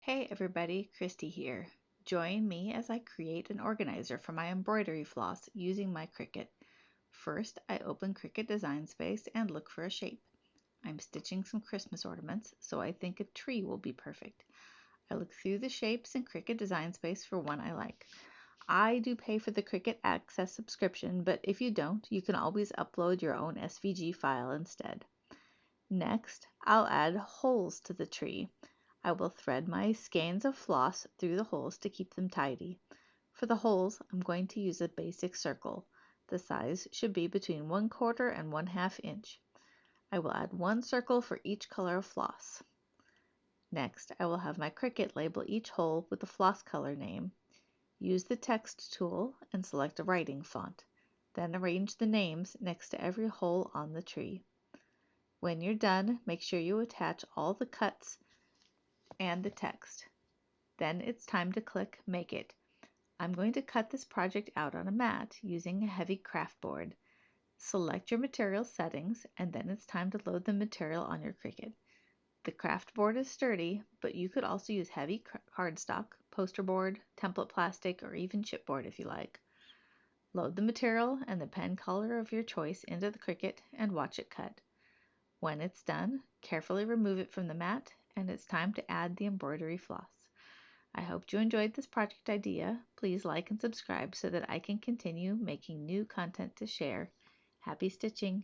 Hey everybody, Christy here. Join me as I create an organizer for my embroidery floss using my Cricut. First, I open Cricut Design Space and look for a shape. I'm stitching some Christmas ornaments, so I think a tree will be perfect. I look through the shapes in Cricut Design Space for one I like. I do pay for the Cricut Access subscription, but if you don't, you can always upload your own SVG file instead. Next, I'll add holes to the tree. I will thread my skeins of floss through the holes to keep them tidy. For the holes, I'm going to use a basic circle. The size should be between 1/4 and 1/2 inch. I will add one circle for each color of floss. Next, I will have my Cricut label each hole with the floss color name. Use the text tool and select a writing font. Then arrange the names next to every hole on the tree. When you're done, make sure you attach all the cuts and the text. Then it's time to click Make It. I'm going to cut this project out on a mat using a heavy craft board. Select your material settings and then it's time to load the material on your Cricut. The craft board is sturdy, but you could also use heavy cardstock, poster board, template plastic, or even chipboard if you like. Load the material and the pen color of your choice into the Cricut and watch it cut. When it's done, carefully remove it from the mat and it's time to add the embroidery floss. I hope you enjoyed this project idea. Please like and subscribe so that I can continue making new content to share. Happy stitching!